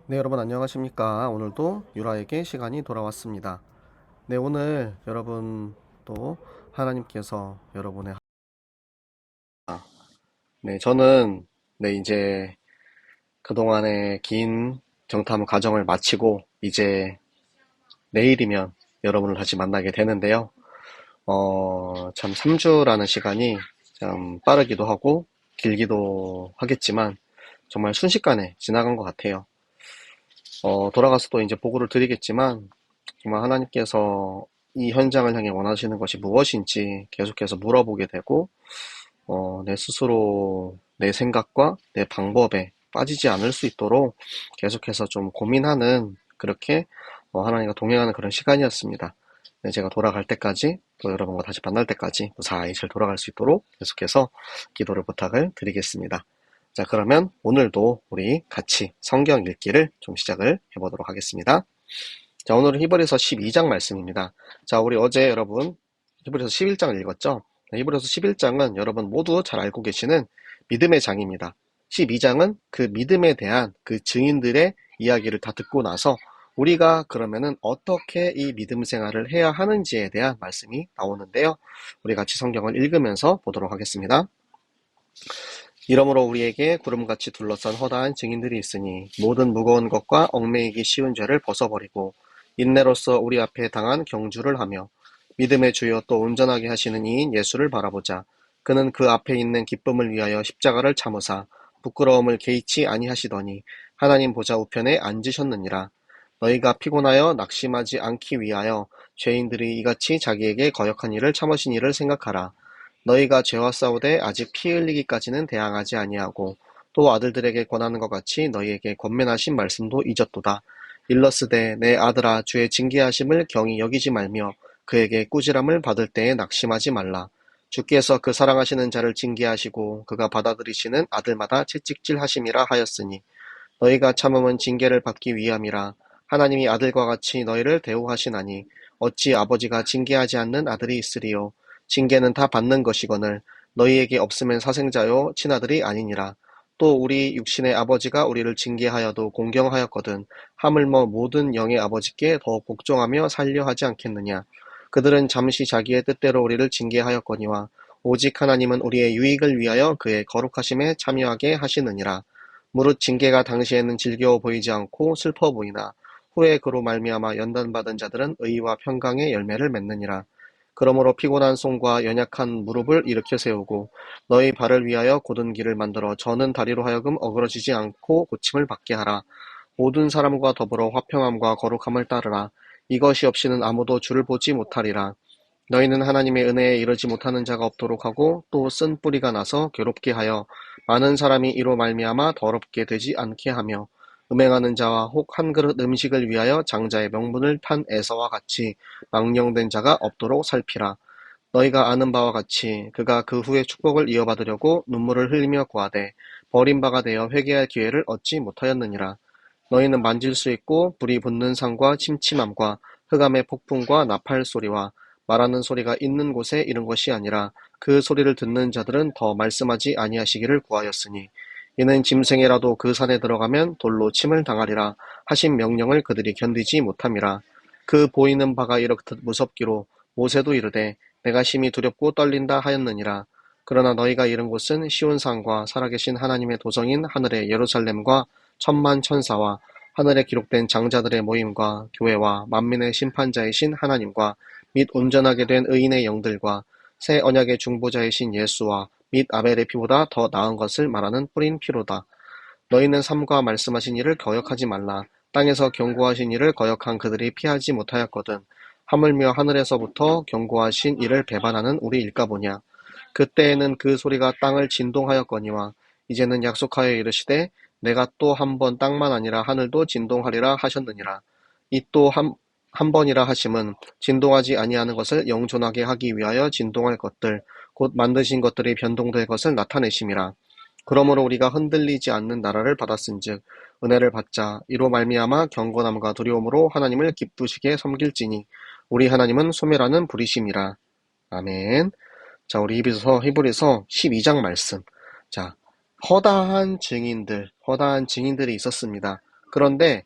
네, 여러분 안녕하십니까? 오늘도 유라에게 시간이 돌아왔습니다. 네, 오늘 여러분 또 하나님께서 여러분의 네, 저는 이제 그동안의 긴 정탐 과정을 마치고 이제 내일이면 여러분을 다시 만나게 되는데요. 참 3주라는 시간이 참 빠르기도 하고 길기도 하겠지만 정말 순식간에 지나간 것 같아요. 돌아가서 또 이제 보고를 드리겠지만 정말 하나님께서 이 현장을 향해 원하시는 것이 무엇인지 계속해서 물어보게 되고, 내 스스로 내 생각과 내 방법에 빠지지 않을 수 있도록 계속해서 좀 고민하는 그렇게 하나님과 동행하는 그런 시간이었습니다. 네, 제가 돌아갈 때까지 또 여러분과 다시 만날 때까지 무사히 잘 돌아갈 수 있도록 계속해서 기도를 부탁을 드리겠습니다. 자, 그러면 오늘도 우리 같이 성경 읽기를 좀 시작을 해보도록 하겠습니다. 자, 오늘은 히브리서 12장 말씀입니다. 자, 우리 어제 여러분 히브리서 11장을 읽었죠? 네, 히브리서 11장은 여러분 모두 잘 알고 계시는 믿음의 장입니다. 12장은 그 믿음에 대한 그 증인들의 이야기를 다 듣고 나서 우리가 그러면은 어떻게 이 믿음 생활을 해야 하는지에 대한 말씀이 나오는데요. 우리 같이 성경을 읽으면서 보도록 하겠습니다. 이러므로 우리에게 구름같이 둘러싼 허다한 증인들이 있으니 모든 무거운 것과 얽매이기 쉬운 죄를 벗어버리고 인내로써 우리 앞에 당한 경주를 하며 믿음의 주여 또 온전하게 하시는 이인 예수를 바라보자. 그는 그 앞에 있는 기쁨을 위하여 십자가를 참으사 부끄러움을 개의치 아니하시더니 하나님 보좌 우편에 앉으셨느니라. 너희가 피곤하여 낙심하지 않기 위하여 죄인들이 이같이 자기에게 거역한 일을 참으신 일을 생각하라. 너희가 죄와 싸우되 아직 피 흘리기까지는 대항하지 아니하고 또 아들들에게 권하는 것 같이 너희에게 권면하신 말씀도 잊었도다. 일러스되 내 아들아 주의 징계하심을 경히 여기지 말며 그에게 꾸지람을 받을 때에 낙심하지 말라. 주께서 그 사랑하시는 자를 징계하시고 그가 받아들이시는 아들마다 채찍질하심이라 하였으니 너희가 참음은 징계를 받기 위함이라. 하나님이 아들과 같이 너희를 대우하시나니 어찌 아버지가 징계하지 않는 아들이 있으리요. 징계는 다 받는 것이거늘 너희에게 없으면 사생자요 친아들이 아니니라. 또 우리 육신의 아버지가 우리를 징계하여도 공경하였거든 하물며 모든 영의 아버지께 더 복종하며 살려 하지 않겠느냐. 그들은 잠시 자기의 뜻대로 우리를 징계하였거니와 오직 하나님은 우리의 유익을 위하여 그의 거룩하심에 참여하게 하시느니라. 무릇 징계가 당시에는 질겨워 보이지 않고 슬퍼 보이나 후에 그로 말미암아 연단받은 자들은 의와 평강의 열매를 맺느니라. 그러므로 피곤한 손과 연약한 무릎을 일으켜 세우고 너희 발을 위하여 곧은 길을 만들어 저는 다리로 하여금 어그러지지 않고 고침을 받게 하라. 모든 사람과 더불어 화평함과 거룩함을 따르라. 이것이 없이는 아무도 주를 보지 못하리라. 너희는 하나님의 은혜에 이르지 못하는 자가 없도록 하고 또 쓴 뿌리가 나서 괴롭게 하여 많은 사람이 이로 말미암아 더럽게 되지 않게 하며 음행하는 자와 혹 한 그릇 음식을 위하여 장자의 명분을 탄 에서와 같이 망령된 자가 없도록 살피라. 너희가 아는 바와 같이 그가 그 후에 축복을 이어받으려고 눈물을 흘리며 구하되 버린 바가 되어 회개할 기회를 얻지 못하였느니라. 너희는 만질 수 있고 불이 붙는 산과 침침함과 흑암의 폭풍과 나팔 소리와 말하는 소리가 있는 곳에 이른 것이 아니라 그 소리를 듣는 자들은 더 말씀하지 아니하시기를 구하였으니 이는 짐승이라도 그 산에 들어가면 돌로 침을 당하리라 하신 명령을 그들이 견디지 못함이라. 그 보이는 바가 이렇듯 무섭기로 모세도 이르되 내가 심히 두렵고 떨린다 하였느니라. 그러나 너희가 이른 곳은 시온 산과 살아계신 하나님의 도성인 하늘의 예루살렘과 천만 천사와 하늘에 기록된 장자들의 모임과 교회와 만민의 심판자이신 하나님과 및 온전하게 된 의인의 영들과 새 언약의 중보자이신 예수와 및 아벨의 피보다 더 나은 것을 말하는 뿌린 피로다. 너희는 삼가 말씀하신 일을 거역하지 말라. 땅에서 경고하신 일을 거역한 그들이 피하지 못하였거든. 하물며 하늘에서부터 경고하신 일을 배반하는 우리일까 보냐. 그때에는 그 소리가 땅을 진동하였거니와 이제는 약속하여 이르시되 내가 또 한 번 땅만 아니라 하늘도 진동하리라 하셨느니라. 이 또 한 번이라 하심은 진동하지 아니하는 것을 영존하게 하기 위하여 진동할 것들 곧 만드신 것들이 변동될 것을 나타내심이라. 그러므로 우리가 흔들리지 않는 나라를 받았은즉 은혜를 받자. 이로 말미암아 경건함과 두려움으로 하나님을 기쁘시게 섬길지니 우리 하나님은 소멸하는 불이심이라. 아멘. 자, 우리 히브리서 12장 말씀. 자, 허다한 증인들이 있었습니다. 그런데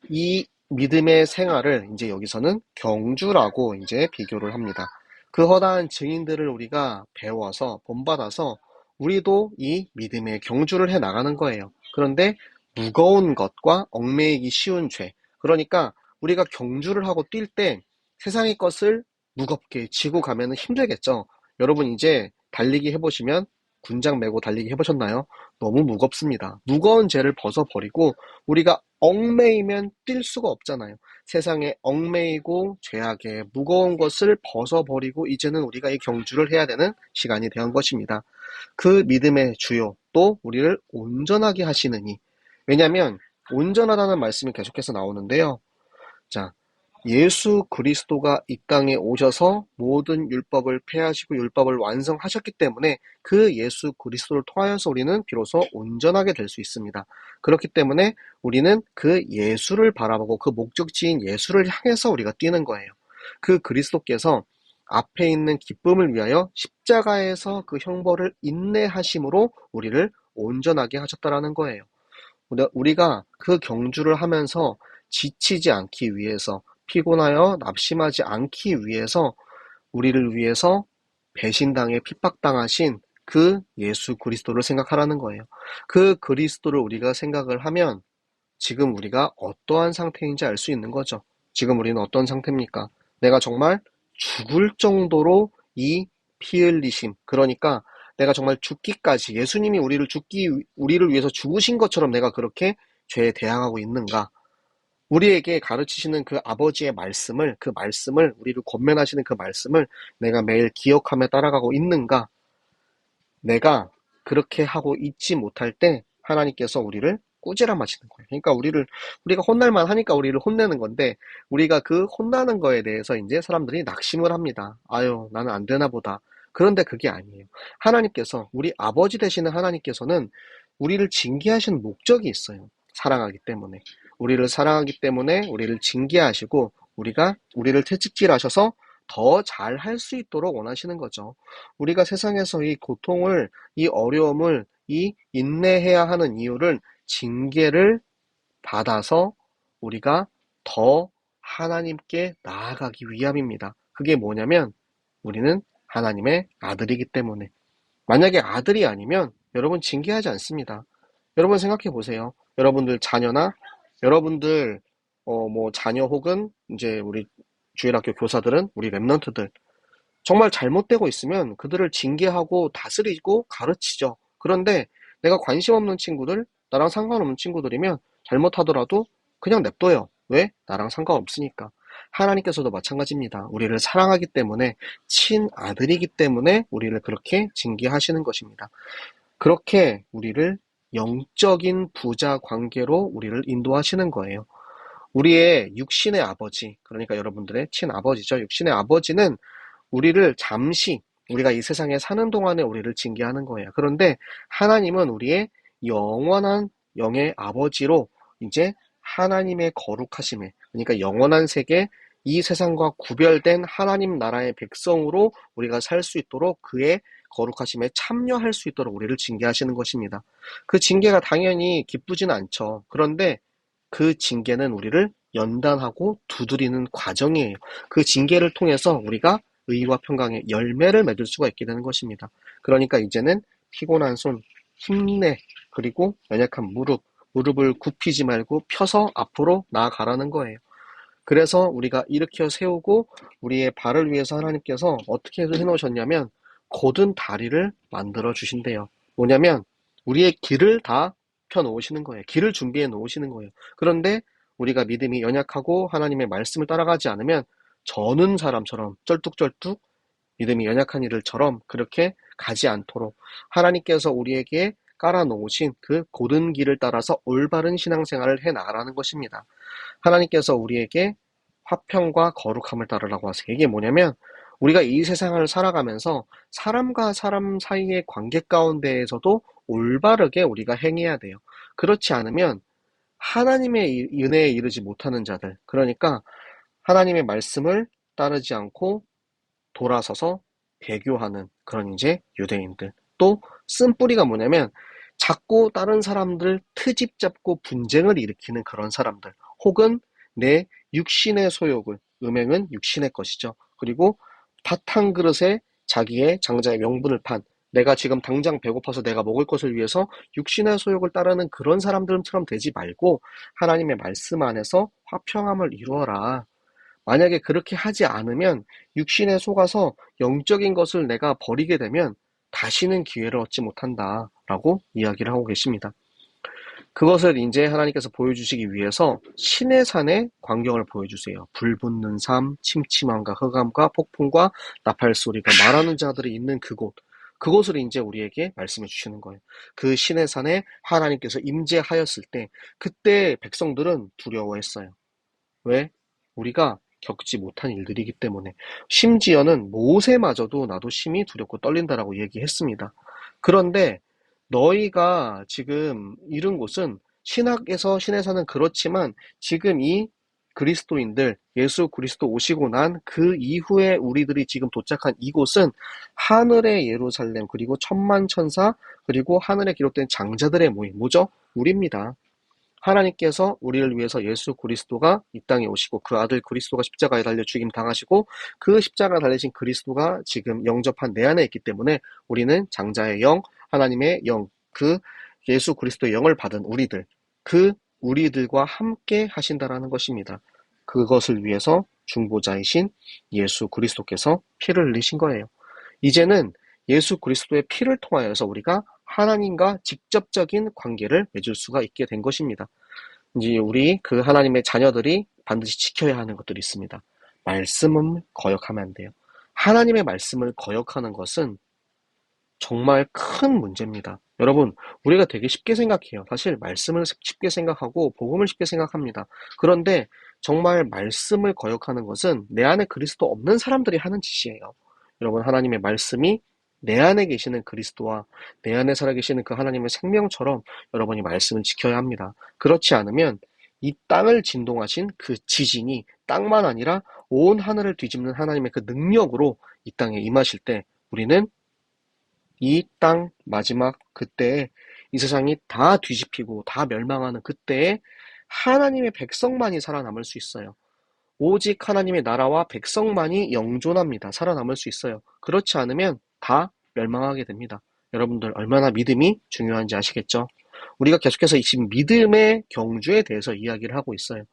이 믿음의 생활을 이제 여기서는 경주라고 이제 비교를 합니다. 그 허다한 증인들을 우리가 배워서 본받아서 우리도 이 믿음의 경주를 해 나가는 거예요. 그런데 무거운 것과 얽매이기 쉬운 죄. 그러니까 우리가 경주를 하고 뛸 때 세상의 것을 무겁게 지고 가면 힘들겠죠. 여러분 이제 달리기 해보시면 군장 메고 달리기 해보셨나요? 너무 무겁습니다. 무거운 죄를 벗어버리고 우리가 얽매이면 뛸 수가 없잖아요. 세상에 얽매이고 죄악에 무거운 것을 벗어버리고 이제는 우리가 이 경주를 해야 되는 시간이 되는 것입니다. 그 믿음의 주요 또 우리를 온전하게 하시느니. 왜냐하면 온전하다는 말씀이 계속해서 나오는데요. 자, 예수 그리스도가 이 땅에 오셔서 모든 율법을 폐하시고 율법을 완성하셨기 때문에 그 예수 그리스도를 통하여서 우리는 비로소 온전하게 될 수 있습니다. 그렇기 때문에 우리는 그 예수를 바라보고 그 목적지인 예수를 향해서 우리가 뛰는 거예요. 그 그리스도께서 앞에 있는 기쁨을 위하여 십자가에서 그 형벌을 인내하심으로 우리를 온전하게 하셨다라는 거예요. 우리가 그 경주를 하면서 지치지 않기 위해서 피곤하여 낙심하지 않기 위해서 우리를 위해서 배신당해 핍박당하신 그 예수 그리스도를 생각하라는 거예요. 그 그리스도를 우리가 생각을 하면 지금 우리가 어떠한 상태인지 알 수 있는 거죠. 지금 우리는 어떤 상태입니까? 내가 정말 죽을 정도로 이 피 흘리심, 그러니까 내가 정말 죽기까지 예수님이 우리를 위해서 죽으신 것처럼 내가 그렇게 죄에 대항하고 있는가? 우리에게 가르치시는 그 아버지의 말씀을, 그 말씀을, 우리를 권면하시는 그 말씀을 내가 매일 기억하며 따라가고 있는가? 내가 그렇게 하고 있지 못할 때 하나님께서 우리를 꾸지람 하시는 거예요. 그러니까 우리가 혼날만 하니까 우리를 혼내는 건데, 우리가 그 혼나는 거에 대해서 이제 사람들이 낙심을 합니다. 아유, 나는 안 되나 보다. 그런데 그게 아니에요. 하나님께서, 우리 아버지 되시는 하나님께서는 우리를 징계하시는 목적이 있어요. 사랑하기 때문에. 우리를 사랑하기 때문에 우리를 징계하시고, 우리를 채찍질하셔서 더 잘 할 수 있도록 원하시는 거죠. 우리가 세상에서 이 고통을, 이 어려움을, 이 인내해야 하는 이유를 징계를 받아서 우리가 더 하나님께 나아가기 위함입니다. 그게 뭐냐면 우리는 하나님의 아들이기 때문에. 만약에 아들이 아니면 여러분 징계하지 않습니다. 여러분 생각해 보세요. 여러분들 자녀나 여러분들 자녀 혹은 이제 우리 주일학교 교사들은 우리 랩런트들 정말 잘못되고 있으면 그들을 징계하고 다스리고 가르치죠. 그런데 내가 관심 없는 친구들, 나랑 상관없는 친구들이면 잘못하더라도 그냥 냅둬요. 왜? 나랑 상관없으니까. 하나님께서도 마찬가지입니다. 우리를 사랑하기 때문에, 친아들이기 때문에 우리를 그렇게 징계하시는 것입니다. 그렇게 우리를 영적인 부자 관계로 우리를 인도하시는 거예요. 우리의 육신의 아버지, 그러니까 여러분들의 친아버지죠. 육신의 아버지는 우리를 잠시, 우리가 이 세상에 사는 동안에 우리를 징계하는 거예요. 그런데 하나님은 우리의 영원한 영의 아버지로 이제 하나님의 거룩하심에, 그러니까 영원한 세계, 이 세상과 구별된 하나님 나라의 백성으로 우리가 살 수 있도록 그의 거룩하심에 참여할 수 있도록 우리를 징계하시는 것입니다. 그 징계가 당연히 기쁘지는 않죠. 그런데 그 징계는 우리를 연단하고 두드리는 과정이에요. 그 징계를 통해서 우리가 의와 평강의 열매를 맺을 수가 있게 되는 것입니다. 그러니까 이제는 피곤한 손, 힘내, 그리고 연약한 무릎을 굽히지 말고 펴서 앞으로 나아가라는 거예요. 그래서 우리가 일으켜 세우고 우리의 발을 위해서 하나님께서 어떻게 해놓으셨냐면 곧은 다리를 만들어 주신대요. 뭐냐면 우리의 길을 다 펴놓으시는 거예요. 길을 준비해 놓으시는 거예요. 그런데 우리가 믿음이 연약하고 하나님의 말씀을 따라가지 않으면 저는 사람처럼 쩔뚝쩔뚝 믿음이 연약한 이들처럼 그렇게 가지 않도록 하나님께서 우리에게 깔아놓으신 그 곧은 길을 따라서 올바른 신앙생활을 해 나가라는 것입니다. 하나님께서 우리에게 화평과 거룩함을 따르라고 하세요. 이게 뭐냐면 우리가 이 세상을 살아가면서 사람과 사람 사이의 관계 가운데에서도 올바르게 우리가 행해야 돼요. 그렇지 않으면 하나님의 은혜에 이르지 못하는 자들, 그러니까 하나님의 말씀을 따르지 않고 돌아서서 배교하는 그런 이제 유대인들. 또 쓴뿌리가 뭐냐면 자꾸 다른 사람들 트집 잡고 분쟁을 일으키는 그런 사람들, 혹은 내 육신의 소욕을, 음행은 육신의 것이죠. 그리고 밥 한 그릇에 자기의 장자의 명분을 판, 내가 지금 당장 배고파서 내가 먹을 것을 위해서 육신의 소욕을 따르는 그런 사람들처럼 되지 말고 하나님의 말씀 안에서 화평함을 이루어라. 만약에 그렇게 하지 않으면 육신에 속아서 영적인 것을 내가 버리게 되면 다시는 기회를 얻지 못한다라고 이야기를 하고 계십니다. 그것을 이제 하나님께서 보여주시기 위해서 시내산의 광경을 보여주세요. 불 붙는 삶, 침침함과 흑암과 폭풍과 나팔 소리가 말하는 자들이 있는 그곳을 이제 우리에게 말씀해 주시는 거예요. 그 시내산에 하나님께서 임재하였을 때 그때 백성들은 두려워했어요. 왜? 우리가 겪지 못한 일들이기 때문에. 심지어는 모세마저도 나도 심히 두렵고 떨린다라고 얘기했습니다. 그런데 너희가 지금 이른 곳은 신학에서 신에서는 그렇지만 지금 이 그리스도인들, 예수 그리스도 오시고 난 그 이후에 우리들이 지금 도착한 이곳은 하늘의 예루살렘, 그리고 천만 천사, 그리고 하늘에 기록된 장자들의 모임, 뭐죠? 우리입니다. 하나님께서 우리를 위해서 예수 그리스도가 이 땅에 오시고 그 아들 그리스도가 십자가에 달려 죽임 당하시고 그 십자가 달리신 그리스도가 지금 영접한 내 안에 있기 때문에 우리는 장자의 영, 하나님의 영, 그 예수 그리스도의 영을 받은 우리들, 그 우리들과 함께 하신다라는 것입니다. 그것을 위해서 중보자이신 예수 그리스도께서 피를 흘리신 거예요. 이제는 예수 그리스도의 피를 통하여서 우리가 하나님과 직접적인 관계를 맺을 수가 있게 된 것입니다. 이제 우리 그 하나님의 자녀들이 반드시 지켜야 하는 것들이 있습니다. 말씀을 거역하면 안 돼요. 하나님의 말씀을 거역하는 것은 정말 큰 문제입니다. 여러분, 우리가 되게 쉽게 생각해요. 사실 말씀을 쉽게 생각하고 복음을 쉽게 생각합니다. 그런데 정말 말씀을 거역하는 것은 내 안에 그리스도 없는 사람들이 하는 짓이에요. 여러분, 하나님의 말씀이 내 안에 계시는 그리스도와 내 안에 살아계시는 그 하나님의 생명처럼 여러분이 말씀을 지켜야 합니다. 그렇지 않으면 이 땅을 진동하신 그 지진이 땅만 아니라 온 하늘을 뒤집는 하나님의 그 능력으로 이 땅에 임하실 때 우리는 이 땅 마지막 그때에 이 세상이 다 뒤집히고 다 멸망하는 그때에 하나님의 백성만이 살아남을 수 있어요. 오직 하나님의 나라와 백성만이 영존합니다. 살아남을 수 있어요. 그렇지 않으면 다 멸망하게 됩니다. 여러분들 얼마나 믿음이 중요한지 아시겠죠? 우리가 계속해서 지금 믿음의 경주에 대해서 이야기를 하고 있어요.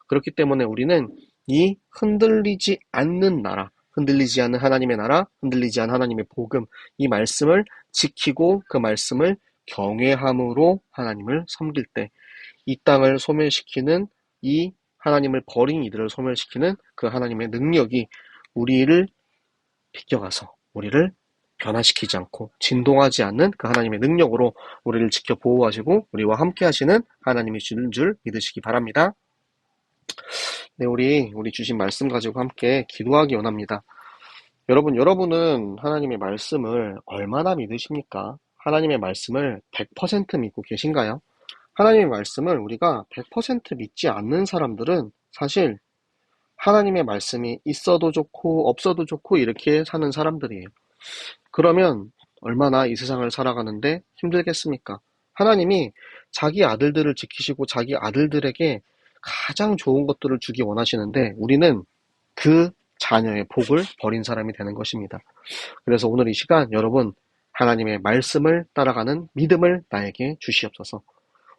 그렇기 때문에 우리는 이 흔들리지 않는 나라, 흔들리지 않는 하나님의 나라, 흔들리지 않는 하나님의 복음, 이 말씀을 지키고 그 말씀을 경외함으로 하나님을 섬길 때 이 땅을 소멸시키는 이 하나님을 버린 이들을 소멸시키는 그 하나님의 능력이 우리를 비껴가서 우리를 변화시키지 않고 진동하지 않는 그 하나님의 능력으로 우리를 지켜 보호하시고 우리와 함께 하시는 하나님이 주는 줄 믿으시기 바랍니다. 네, 우리 주신 말씀 가지고 함께 기도하기 원합니다. 여러분은 하나님의 말씀을 얼마나 믿으십니까? 하나님의 말씀을 100% 믿고 계신가요? 하나님의 말씀을 우리가 100% 믿지 않는 사람들은 사실 하나님의 말씀이 있어도 좋고 없어도 좋고 이렇게 사는 사람들이에요. 그러면 얼마나 이 세상을 살아가는데 힘들겠습니까? 하나님이 자기 아들들을 지키시고 자기 아들들에게 가장 좋은 것들을 주기 원하시는데 우리는 그 자녀의 복을 버린 사람이 되는 것입니다. 그래서 오늘 이 시간 여러분 하나님의 말씀을 따라가는 믿음을 나에게 주시옵소서.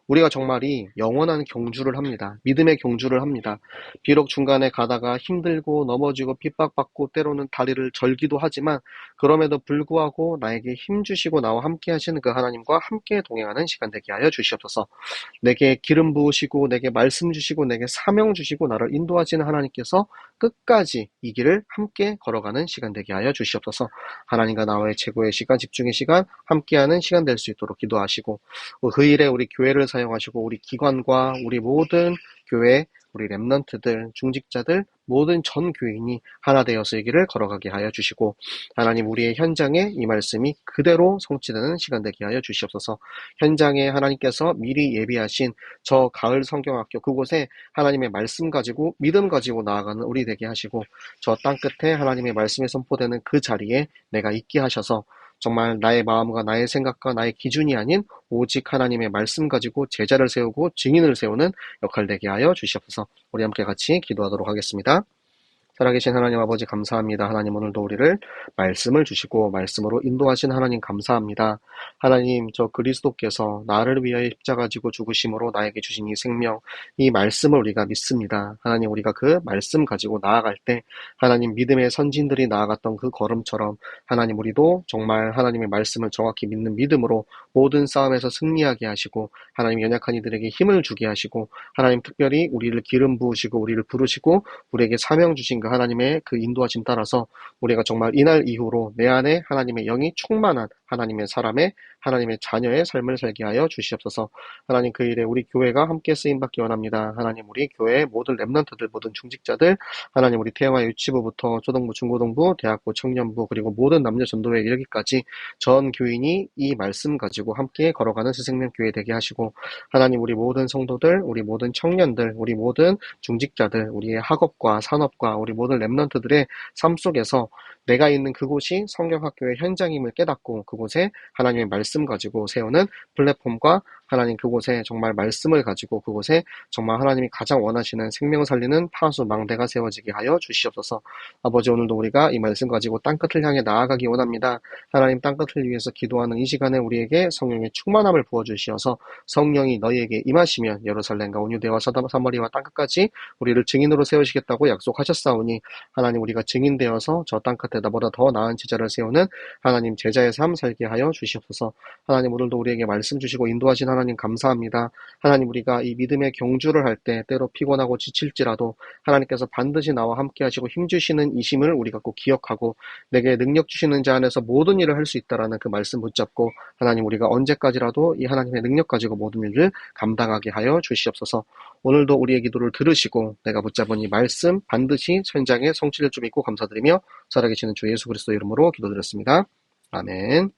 우리가 정말이 영원한 경주를 합니다. 믿음의 경주를 합니다. 비록 중간에 가다가 힘들고 넘어지고 핍박받고 때로는 다리를 절기도 하지만 그럼에도 불구하고 나에게 힘 주시고 나와 함께 하시는 그 하나님과 함께 동행하는 시간 되게 하여 주시옵소서. 내게 기름 부으시고 내게 말씀 주시고 내게 사명 주시고 나를 인도하시는 하나님께서 끝까지 이 길을 함께 걸어가는 시간 되게 하여 주시옵소서. 하나님과 나와의 최고의 시간, 집중의 시간, 함께하는 시간 될 수 있도록 기도하시고 그 일에 우리 교회를 사용하시고 우리 기관과 우리 모든 교회, 우리 렘넌트들, 중직자들, 모든 전 교인이 하나 되어서 이 길을 걸어가게 하여 주시고 하나님 우리의 현장에 이 말씀이 그대로 성취되는 시간 되게 하여 주시옵소서. 현장에 하나님께서 미리 예비하신 저 가을 성경학교 그곳에 하나님의 말씀 가지고 믿음 가지고 나아가는 우리 되게 하시고 저 땅 끝에 하나님의 말씀이 선포되는 그 자리에 내가 있게 하셔서 정말 나의 마음과 나의 생각과 나의 기준이 아닌 오직 하나님의 말씀 가지고 제자를 세우고 증인을 세우는 역할 되게 하여 주시옵소서. 우리 함께 같이 기도하도록 하겠습니다. 살아계신 하나님 아버지 감사합니다. 하나님 오늘도 우리를 말씀을 주시고 말씀으로 인도하신 하나님 감사합니다. 하나님 저 그리스도께서 나를 위하여 십자가 지고 죽으심으로 나에게 주신 이 생명, 이 말씀을 우리가 믿습니다. 하나님 우리가 그 말씀 가지고 나아갈 때 하나님 믿음의 선진들이 나아갔던 그 걸음처럼 하나님 우리도 정말 하나님의 말씀을 정확히 믿는 믿음으로 모든 싸움에서 승리하게 하시고 하나님 연약한 이들에게 힘을 주게 하시고 하나님 특별히 우리를 기름 부으시고 우리를 부르시고 우리에게 사명 주신 그 하나님의 그 인도하심 따라서 우리가 정말 이날 이후로 내 안에 하나님의 영이 충만한 하나님의 사람의 하나님의 자녀의 삶을 살게 하여 주시옵소서. 하나님 그 일에 우리 교회가 함께 쓰임받기 원합니다. 하나님 우리 교회의 모든 렘넌트들 모든 중직자들 하나님 우리 태영아 유치부부터 초등부 중고등부 대학부 청년부 그리고 모든 남녀 전도회 이르기까지 전 교인이 이 말씀 가지고 함께 걸어가는 새생명교회 되게 하시고 하나님 우리 모든 성도들 우리 모든 청년들 우리 모든 중직자들 우리의 학업과 산업과 우리 모든 렘넌트들의 삶 속에서 내가 있는 그곳이 성경학교의 현장임을 깨닫고 그곳에 하나님의 말씀 가지고 세우는 플랫폼과 하나님 그곳에 정말 말씀을 가지고 그곳에 정말 하나님이 가장 원하시는 생명 살리는 파수 망대가 세워지게 하여 주시옵소서. 아버지 오늘도 우리가 이 말씀 가지고 땅끝을 향해 나아가기 원합니다. 하나님 땅끝을 위해서 기도하는 이 시간에 우리에게 성령의 충만함을 부어주시어서 성령이 너희에게 임하시면 예루살렘과 온유대와 사마리아와 땅끝까지 우리를 증인으로 세우시겠다고 약속하셨사오니 하나님 우리가 증인되어서 저 땅끝에 나보다 더 나은 제자를 세우는 하나님 제자의 삶 살게 하여 주시옵소서. 하나님 오늘도 우리에게 말씀 주시고 인도하신 하나님 감사합니다. 하나님 우리가 이 믿음의 경주를 할 때 때로 피곤하고 지칠지라도 하나님께서 반드시 나와 함께 하시고 힘주시는 이심을 우리가 꼭 기억하고 내게 능력 주시는 자 안에서 모든 일을 할 수 있다라는 그 말씀 붙잡고 하나님 우리가 언제까지라도 이 하나님의 능력 가지고 모든 일을 감당하게 하여 주시옵소서. 오늘도 우리의 기도를 들으시고 내가 붙잡은 이 말씀 반드시 현장에 성취될 줄 믿고 감사드리며 살아계시는 주 예수 그리스도 이름으로 기도드렸습니다. 아멘.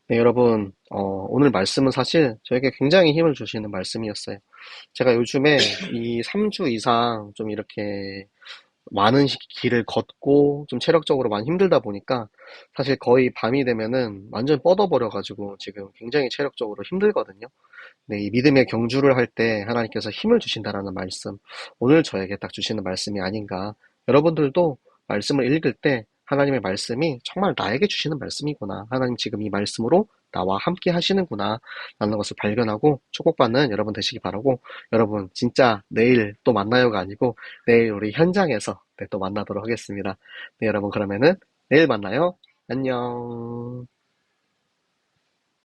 네, 여러분, 오늘 말씀은 사실 저에게 굉장히 힘을 주시는 말씀이었어요. 제가 요즘에 이 3주 이상 좀 이렇게 많은 길을 걷고 좀 체력적으로 많이 힘들다 보니까 사실 거의 밤이 되면은 완전 뻗어버려가지고 지금 굉장히 체력적으로 힘들거든요. 네, 이 믿음의 경주를 할 때 하나님께서 힘을 주신다라는 말씀, 오늘 저에게 딱 주시는 말씀이 아닌가. 여러분들도 말씀을 읽을 때 하나님의 말씀이 정말 나에게 주시는 말씀이구나. 하나님 지금 이 말씀으로 나와 함께 하시는구나. 라는 것을 발견하고 축복받는 여러분 되시기 바라고 여러분 진짜 내일 또 만나요가 아니고 내일 우리 현장에서 네, 또 만나도록 하겠습니다. 네, 여러분 그러면은 내일 만나요. 안녕.